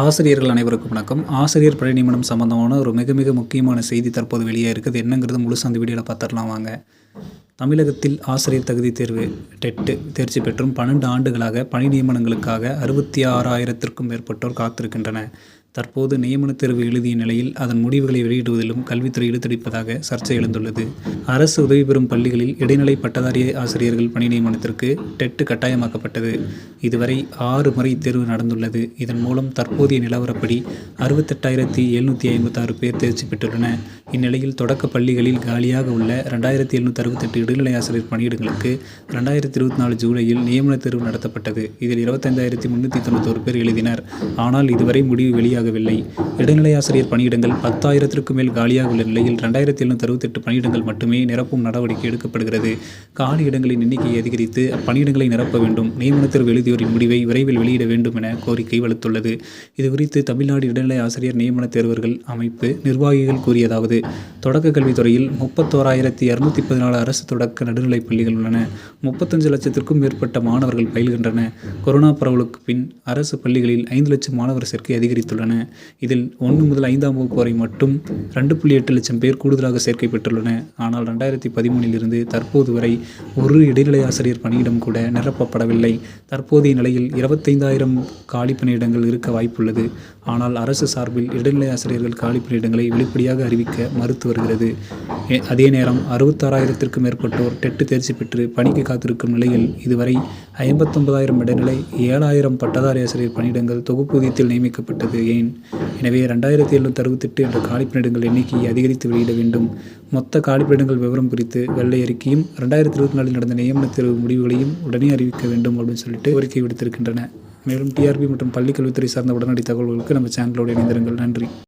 ஆசிரியர்கள் அனைவருக்கும் வணக்கம். ஆசிரியர் பணி நியமனம் சம்பந்தமான ஒரு மிக மிக முக்கியமான செய்தி தற்போது வெளியே இருக்குது. என்னங்கிறது முழுசாக அந்த வீடியோவில் பார்த்துடலாம் வாங்க. தமிழகத்தில் ஆசிரியர் தகுதி தேர்வு டெட்டு தேர்ச்சி பெற்றும் 12 ஆண்டுகளாக பணி நியமனங்களுக்காக 66,000க்கும் மேற்பட்டோர் காத்திருக்கின்றனர். தற்போது நியமன தேர்வு எழுதிய நிலையில் அதன் முடிவுகளை வெளியிடுவதிலும் கல்வித்துறை இழுத்தடிப்பதாக சர்ச்சை எழுந்துள்ளது. அரசு உதவி பெறும் பள்ளிகளில் இடைநிலை பட்டதாரி ஆசிரியர்கள் பணி நியமனத்திற்கு டெட்டு கட்டாயமாக்கப்பட்டது. இதுவரை 6 முறை தேர்வு நடந்துள்ளது. இதன் மூலம் தற்போதைய நிலவரப்படி 68,756 பேர் தேர்ச்சி பெற்றுள்ளனர். இந்நிலையில் தொடக்க பள்ளிகளில் காலியாக உள்ள 2,768 இடைநிலை ஆசிரியர் பணியிடங்களுக்கு 2024 ஜூலையில் நியமன தேர்வு நடத்தப்பட்டது. இதில் 25,391 பேர் எழுதினர். ஆனால் இதுவரை முடிவு வெளியாகவில்லை. இடைநிலை ஆசிரியர் பணியிடங்கள் 10,000க்கும் மேல் காலியாக உள்ள நிலையில் 2,768 பணியிடங்கள் மட்டுமே நிரப்பும் நடவடிக்கை எடுக்கப்படுகிறது. காலி இடங்களின் எண்ணிக்கையை அதிகரித்து அப்பணியிடங்களை நிரப்ப வேண்டும். நியமன தேர்வு எழுதியோரின் முடிவை விரைவில் வெளியிட வேண்டும் என கோரிக்கை வலுத்துள்ளது. இதுகுறித்து தமிழ்நாடு இடைநிலை ஆசிரியர் நியமன தேர்வர்கள் அமைப்பு நிர்வாகிகள் கூறியதாவது: தொடக்க கல்வித்துறையில் 31,214 அரசு தொடக்க நடுநிலைப் பள்ளிகள் உள்ளன. 35 லட்சத்திற்கும் மேற்பட்ட மாணவர்கள் பயில்கின்றனர். கொரோனா பரவலுக்கு பின் அரசு பள்ளிகளில் 5 லட்சம் மாணவர் சேர்க்கை அதிகரித்துள்ளன. இதில் 1 முதல் 5ஆம் வகுப்பு வரை மட்டும் 2.8 லட்சம் பேர் கூடுதலாக சேர்க்கை பெற்றுள்ளனர். ஆனால் 2013 இருந்து தற்போது வரை ஒரு இடைநிலை ஆசிரியர் பணியிடம் கூட நிரப்பப்படவில்லை. தற்போதைய நிலையில் 25,000 காலி பணியிடங்கள் இருக்க வாய்ப்புள்ளது. ஆனால் அரசு சார்பில் இடைநிலை ஆசிரியர்கள் காலி பணியிடங்களை வெளிப்படையாக அறிவிக்க மறுத்து வருகிறது. அதே நேரம் 66,000க்கும் மேற்பட்டோர் டெட்டு தேர்ச்சி பெற்று பணிக்கு காத்திருக்கும் நிலையில் இதுவரை 59,000 இடைநிலை, 7,000 பட்டதாரி ஆசிரியர் பணியிடங்கள் தொகுப்பூதியத்தில் நியமிக்கப்பட்டது ஏன்? எனவே 2,768 என்ற காலி பணியிடங்கள் எண்ணிக்கையை அதிகரித்து வெளியிட வேண்டும். மொத்த காலி பணியிடங்கள் விவரம் குறித்து வெள்ளை அறிக்கையும் 2024 நடந்த நியமன தேர்வு முடிவுகளையும் உடனே அறிவிக்க வேண்டும் அப்படின்னு சொல்லிட்டு கோரிக்கை விடுத்திருக்கின்றன. மேலும் டிஆர்பி மற்றும் பள்ளிக்கல்வித்துறை சார்ந்த உடனடி தகவல்களுக்கு நம்ம சேனலோடு இணைந்திருங்கள். நன்றி.